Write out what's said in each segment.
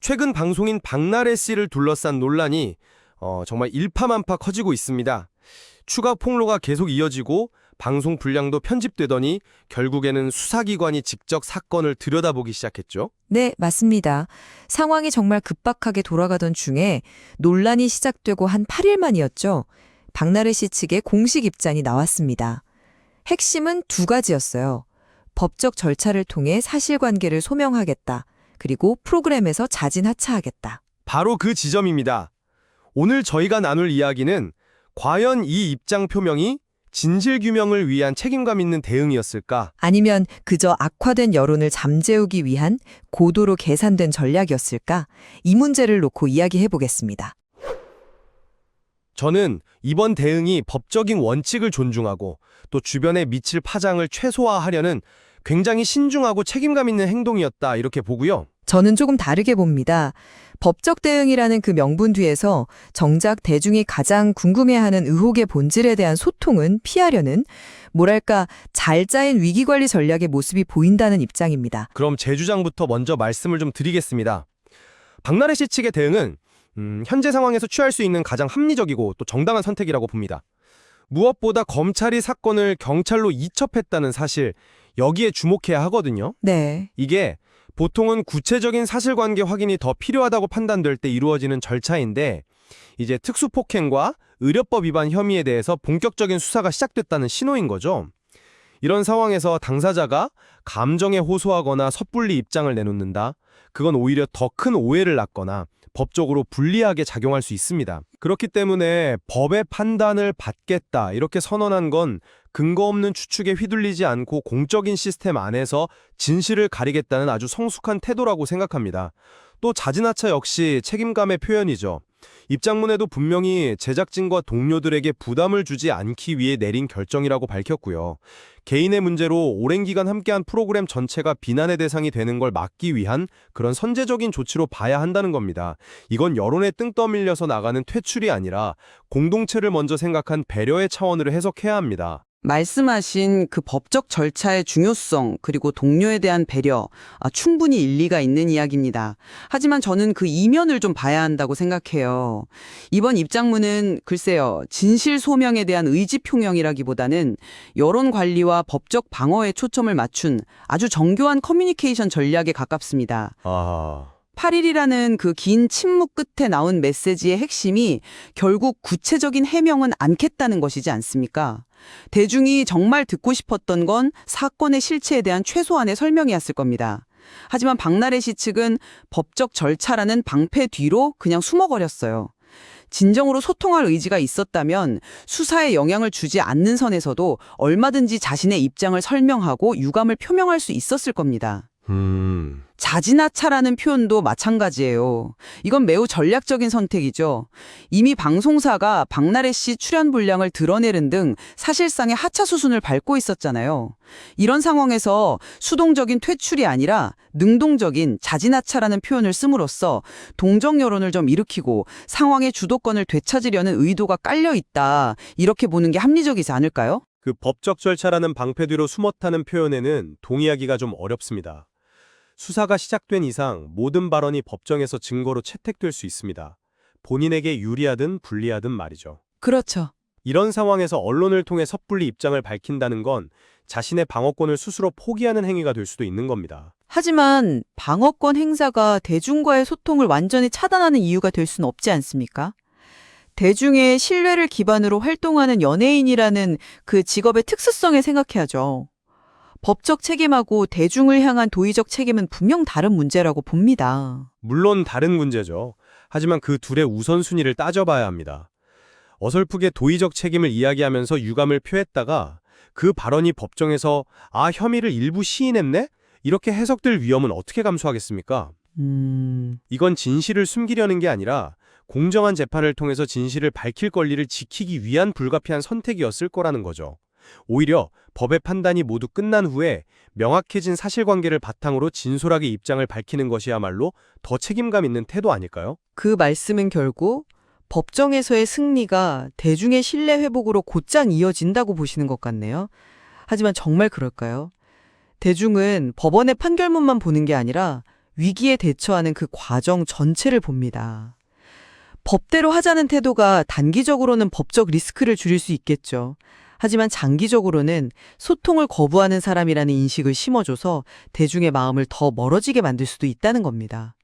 최근 방송인 박나래 씨를 둘러싼 논란이 정말 일파만파 커지고 있습니다. 추가 폭로가 계속 이어지고 방송 분량도 편집되더니 결국에는 수사기관이 직접 사건을 들여다보기 시작했죠. 네, 맞습니다. 상황이 정말 급박하게 돌아가던 중에 논란이 시작되고 한 8일 만이었죠. 박나래 씨 측의 공식 입장이 나왔습니다. 핵심은 두 가지였어요. 법적 절차를 통해 사실관계를 소명하겠다. 그리고 프로그램에서 자진 하차하겠다. 바로 그 지점입니다. 오늘 저희가 나눌 이야기는 과연 이 입장 표명이 진실규명을 위한 책임감 있는 대응이었을까? 아니면 그저 악화된 여론을 잠재우기 위한 고도로 계산된 전략이었을까? 이 문제를 놓고 이야기해 보겠습니다. 저는 이번 대응이 법적인 원칙을 존중하고 또 주변에 미칠 파장을 최소화하려는 굉장히 신중하고 책임감 있는 행동이었다 이렇게 보고요. 저는 조금 다르게 봅니다. 법적 대응이라는 그 명분 뒤에서 정작 대중이 가장 궁금해하는 의혹의 본질에 대한 소통은 피하려는 뭐랄까 잘 짜인 위기관리 전략의 모습이 보인다는 입장입니다. 그럼 제 주장부터 먼저 말씀을 좀 드리겠습니다. 박나래 씨 측의 대응은 현재 상황에서 취할 수 있는 가장 합리적이고 또 정당한 선택이라고 봅니다. 무엇보다 검찰이 사건을 경찰로 이첩했다는 사실, 여기에 주목해야 하거든요. 네. 이게 보통은 구체적인 사실관계 확인이 더 필요하다고 판단될 때 이루어지는 절차인데 이제 특수폭행과 의료법 위반 혐의에 대해서 본격적인 수사가 시작됐다는 신호인 거죠. 이런 상황에서 당사자가 감정에 호소하거나 섣불리 입장을 내놓는다. 그건 오히려 더 큰 오해를 낳거나 법적으로 불리하게 작용할 수 있습니다. 그렇기 때문에 법의 판단을 받겠다 이렇게 선언한 건 근거 없는 추측에 휘둘리지 않고 공적인 시스템 안에서 진실을 가리겠다는 아주 성숙한 태도라고 생각합니다. 또 자진하차 역시 책임감의 표현이죠. 입장문에도 분명히 제작진과 동료들에게 부담을 주지 않기 위해 내린 결정이라고 밝혔고요. 개인의 문제로 오랜 기간 함께한 프로그램 전체가 비난의 대상이 되는 걸 막기 위한 그런 선제적인 조치로 봐야 한다는 겁니다. 이건 여론에 뜬 떠밀려서 나가는 퇴출이 아니라 공동체를 먼저 생각한 배려의 차원으로 해석해야 합니다. 말씀하신 그 법적 절차의 중요성 그리고 동료에 대한 배려, 충분히 일리가 있는 이야기입니다. 하지만 저는 그 이면을 좀 봐야 한다고 생각해요. 이번 입장문은 글쎄요, 진실 소명에 대한 의지 표명이라기보다는 여론 관리와 법적 방어에 초점을 맞춘 아주 정교한 커뮤니케이션 전략에 가깝습니다. 8일이라는 그 긴 침묵 끝에 나온 메시지의 핵심이 결국 구체적인 해명은 않겠다는 것이지 않습니까? 대중이 정말 듣고 싶었던 건 사건의 실체에 대한 최소한의 설명이었을 겁니다. 하지만 박나래 씨 측은 법적 절차라는 방패 뒤로 그냥 숨어버렸어요. 진정으로 소통할 의지가 있었다면 수사에 영향을 주지 않는 선에서도 얼마든지 자신의 입장을 설명하고 유감을 표명할 수 있었을 겁니다. 자진하차라는 표현도 마찬가지예요. 이건 매우 전략적인 선택이죠. 이미 방송사가 박나래 씨 출연 분량을 드러내는 등 사실상의 하차 수순을 밟고 있었잖아요. 이런 상황에서 수동적인 퇴출이 아니라 능동적인 자진하차라는 표현을 씀으로써 동정 여론을 좀 일으키고 상황의 주도권을 되찾으려는 의도가 깔려 있다. 이렇게 보는 게 합리적이지 않을까요? 그 법적 절차라는 방패 뒤로 숨었다는 표현에는 동의하기가 좀 어렵습니다. 수사가 시작된 이상 모든 발언이 법정에서 증거로 채택될 수 있습니다. 본인에게 유리하든 불리하든 말이죠. 그렇죠. 이런 상황에서 언론을 통해 섣불리 입장을 밝힌다는 건 자신의 방어권을 스스로 포기하는 행위가 될 수도 있는 겁니다. 하지만 방어권 행사가 대중과의 소통을 완전히 차단하는 이유가 될 수는 없지 않습니까? 대중의 신뢰를 기반으로 활동하는 연예인이라는 그 직업의 특수성을 생각해야죠. 법적 책임하고 대중을 향한 도의적 책임은 분명 다른 문제라고 봅니다. 물론 다른 문제죠. 하지만 그 둘의 우선순위를 따져봐야 합니다. 어설프게 도의적 책임을 이야기하면서 유감을 표했다가 그 발언이 법정에서 혐의를 일부 시인했네? 이렇게 해석될 위험은 어떻게 감수하겠습니까? 이건 진실을 숨기려는 게 아니라 공정한 재판을 통해서 진실을 밝힐 권리를 지키기 위한 불가피한 선택이었을 거라는 거죠. 오히려 법의 판단이 모두 끝난 후에 명확해진 사실관계를 바탕으로 진솔하게 입장을 밝히는 것이야말로 더 책임감 있는 태도 아닐까요? 그 말씀은 결국 법정에서의 승리가 대중의 신뢰 회복으로 곧장 이어진다고 보시는 것 같네요. 하지만 정말 그럴까요? 대중은 법원의 판결문만 보는 게 아니라 위기에 대처하는 그 과정 전체를 봅니다. 법대로 하자는 태도가 단기적으로는 법적 리스크를 줄일 수 있겠죠. 하지만 장기적으로는 소통을 거부하는 사람이라는 인식을 심어줘서 대중의 마음을 더 멀어지게 만들 수도 있다는 겁니다.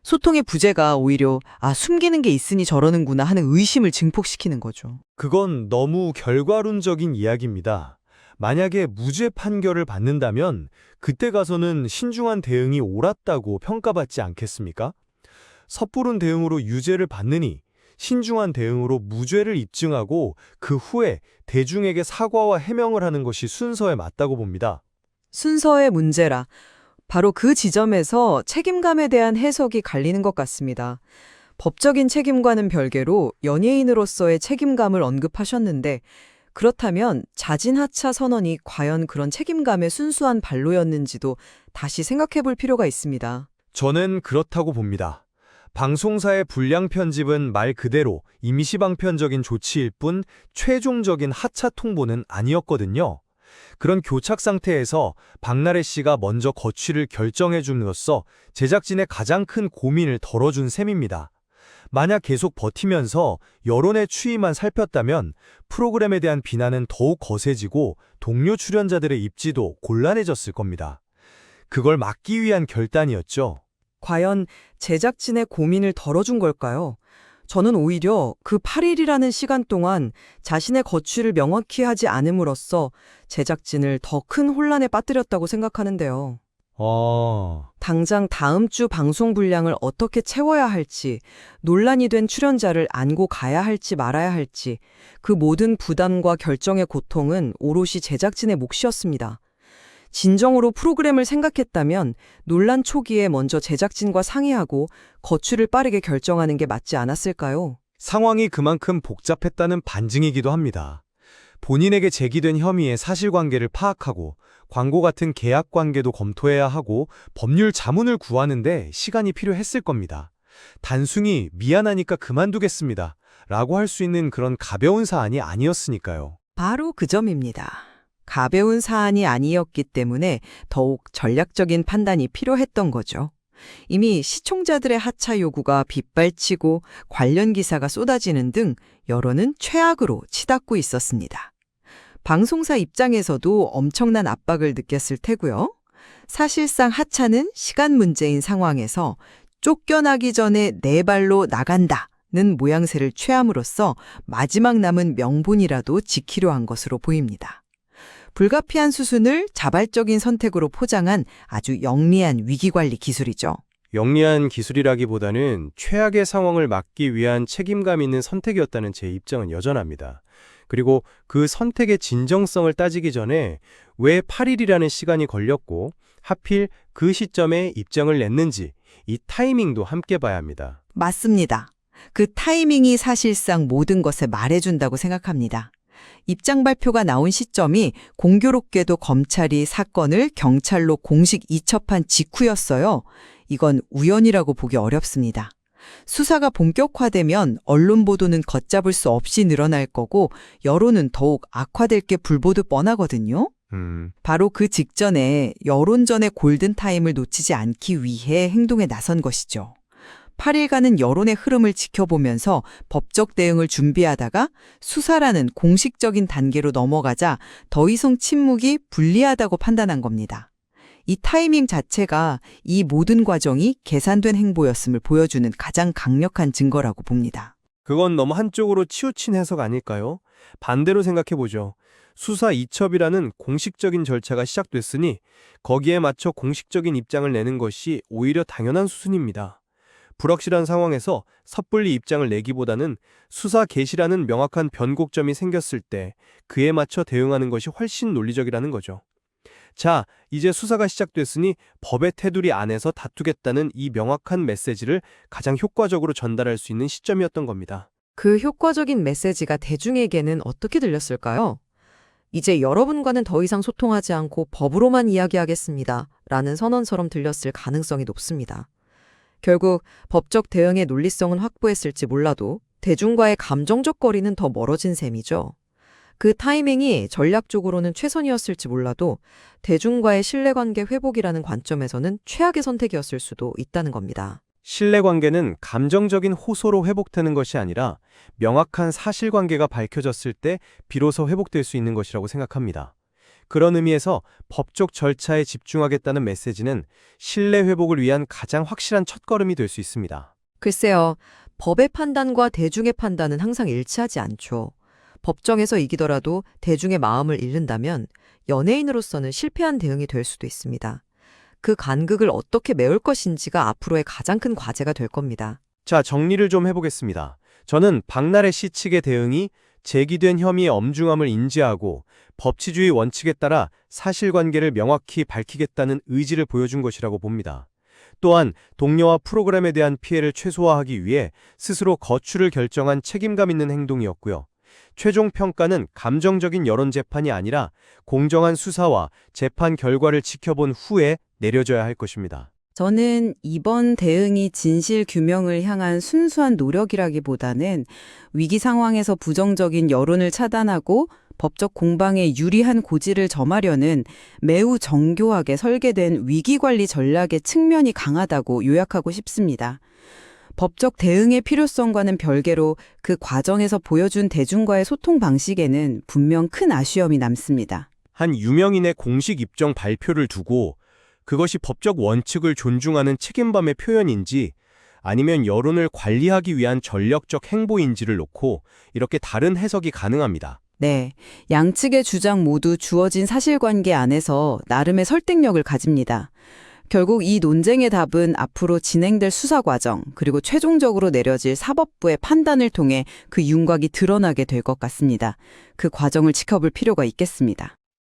소통의 부재가 오히려 숨기는 게 있으니 저러는구나 하는 의심을 증폭시키는 거죠. 그건 너무 결과론적인 이야기입니다. 만약에 무죄 판결을 받는다면 그때 가서는 신중한 대응이 옳았다고 평가받지 않겠습니까? 섣부른 대응으로 유죄를 받느니 신중한 대응으로 무죄를 입증하고 그 후에 대중에게 사과와 해명을 하는 것이 순서에 맞다고 봅니다. 순서의 문제라. 바로 그 지점에서 책임감에 대한 해석이 갈리는 것 같습니다. 법적인 책임과는 별개로 연예인으로서의 책임감을 언급하셨는데 그렇다면 자진하차 선언이 과연 그런 책임감의 순수한 발로였는지도 다시 생각해 볼 필요가 있습니다. 저는 그렇다고 봅니다. 방송사의 불량 편집은 말 그대로 임시방편적인 조치일 뿐 최종적인 하차 통보는 아니었거든요. 그런 교착 상태에서 박나래 씨가 먼저 거취를 결정해 줌으로써 제작진의 가장 큰 고민을 덜어준 셈입니다. 만약 계속 버티면서 여론의 추이만 살폈다면 프로그램에 대한 비난은 더욱 거세지고 동료 출연자들의 입지도 곤란해졌을 겁니다. 그걸 막기 위한 결단이었죠. 과연 제작진의 고민을 덜어준 걸까요? 저는 오히려 그 8일이라는 시간 동안 자신의 거취를 명확히 하지 않음으로써 제작진을 더 큰 혼란에 빠뜨렸다고 생각하는데요. 당장 다음 주 방송 분량을 어떻게 채워야 할지, 논란이 된 출연자를 안고 가야 할지 말아야 할지, 그 모든 부담과 결정의 고통은 오롯이 제작진의 몫이었습니다. 진정으로 프로그램을 생각했다면 논란 초기에 먼저 제작진과 상의하고 거취를 빠르게 결정하는 게 맞지 않았을까요? 상황이 그만큼 복잡했다는 반증이기도 합니다. 본인에게 제기된 혐의의 사실관계를 파악하고 광고 같은 계약 관계도 검토해야 하고 법률 자문을 구하는데 시간이 필요했을 겁니다. 단순히 미안하니까 그만두겠습니다 라고 할 수 있는 그런 가벼운 사안이 아니었으니까요. 바로 그 점입니다. 가벼운 사안이 아니었기 때문에 더욱 전략적인 판단이 필요했던 거죠. 이미 시청자들의 하차 요구가 빗발치고 관련 기사가 쏟아지는 등 여론은 최악으로 치닫고 있었습니다. 방송사 입장에서도 엄청난 압박을 느꼈을 테고요. 사실상 하차는 시간 문제인 상황에서 쫓겨나기 전에 내 발로 나간다는 모양새를 취함으로써 마지막 남은 명분이라도 지키려 한 것으로 보입니다. 불가피한 수순을 자발적인 선택으로 포장한 아주 영리한 위기관리 기술이죠. 영리한 기술이라기보다는 최악의 상황을 막기 위한 책임감 있는 선택이었다는 제 입장은 여전합니다. 그리고 그 선택의 진정성을 따지기 전에 왜 8일이라는 시간이 걸렸고 하필 그 시점에 입장을 냈는지 이 타이밍도 함께 봐야 합니다. 맞습니다. 그 타이밍이 사실상 모든 것을 말해준다고 생각합니다. 입장 발표가 나온 시점이 공교롭게도 검찰이 사건을 경찰로 공식 이첩한 직후였어요. 이건 우연이라고 보기 어렵습니다. 수사가 본격화되면 언론 보도는 걷잡을 수 없이 늘어날 거고 여론은 더욱 악화될 게 불보듯 뻔하거든요. 바로 그 직전에 여론전의 골든타임을 놓치지 않기 위해 행동에 나선 것이죠. 8일간은 여론의 흐름을 지켜보면서 법적 대응을 준비하다가 수사라는 공식적인 단계로 넘어가자 더 이상 침묵이 불리하다고 판단한 겁니다. 이 타이밍 자체가 이 모든 과정이 계산된 행보였음을 보여주는 가장 강력한 증거라고 봅니다. 그건 너무 한쪽으로 치우친 해석 아닐까요? 반대로 생각해보죠. 수사 이첩이라는 공식적인 절차가 시작됐으니 거기에 맞춰 공식적인 입장을 내는 것이 오히려 당연한 수순입니다. 불확실한 상황에서 섣불리 입장을 내기보다는 수사 개시라는 명확한 변곡점이 생겼을 때 그에 맞춰 대응하는 것이 훨씬 논리적이라는 거죠. 자, 이제 수사가 시작됐으니 법의 테두리 안에서 다투겠다는 이 명확한 메시지를 가장 효과적으로 전달할 수 있는 시점이었던 겁니다. 그 효과적인 메시지가 대중에게는 어떻게 들렸을까요? 이제 여러분과는 더 이상 소통하지 않고 법으로만 이야기하겠습니다. 라는 선언처럼 들렸을 가능성이 높습니다. 결국 법적 대응의 논리성은 확보했을지 몰라도 대중과의 감정적 거리는 더 멀어진 셈이죠. 그 타이밍이 전략적으로는 최선이었을지 몰라도 대중과의 신뢰관계 회복이라는 관점에서는 최악의 선택이었을 수도 있다는 겁니다. 신뢰관계는 감정적인 호소로 회복되는 것이 아니라 명확한 사실관계가 밝혀졌을 때 비로소 회복될 수 있는 것이라고 생각합니다. 그런 의미에서 법적 절차에 집중하겠다는 메시지는 신뢰 회복을 위한 가장 확실한 첫걸음이 될 수 있습니다. 글쎄요, 법의 판단과 대중의 판단은 항상 일치하지 않죠. 법정에서 이기더라도 대중의 마음을 잃는다면 연예인으로서는 실패한 대응이 될 수도 있습니다. 그 간극을 어떻게 메울 것인지가 앞으로의 가장 큰 과제가 될 겁니다. 자, 정리를 좀 해보겠습니다. 저는 박나래 씨 측의 대응이 제기된 혐의의 엄중함을 인지하고 법치주의 원칙에 따라 사실관계를 명확히 밝히겠다는 의지를 보여준 것이라고 봅니다. 또한 동료와 프로그램에 대한 피해를 최소화하기 위해 스스로 거취를 결정한 책임감 있는 행동이었고요. 최종 평가는 감정적인 여론 재판이 아니라 공정한 수사와 재판 결과를 지켜본 후에 내려져야 할 것입니다. 저는 이번 대응이 진실 규명을 향한 순수한 노력이라기보다는 위기 상황에서 부정적인 여론을 차단하고 법적 공방에 유리한 고지를 점하려는 매우 정교하게 설계된 위기관리 전략의 측면이 강하다고 요약하고 싶습니다. 법적 대응의 필요성과는 별개로 그 과정에서 보여준 대중과의 소통 방식에는 분명 큰 아쉬움이 남습니다. 한 유명인의 공식 입정 발표를 두고 그것이 법적 원칙을 존중하는 책임감의 표현인지 아니면 여론을 관리하기 위한 전략적 행보인지를 놓고 이렇게 다른 해석이 가능합니다. 네, 양측의 주장 모두 주어진 사실관계 안에서 나름의 설득력을 가집니다. 결국 이 논쟁의 답은 앞으로 진행될 수사 과정, 그리고 최종적으로 내려질 사법부의 판단을 통해 그 윤곽이 드러나게 될 것 같습니다. 그 과정을 지켜볼 필요가 있겠습니다.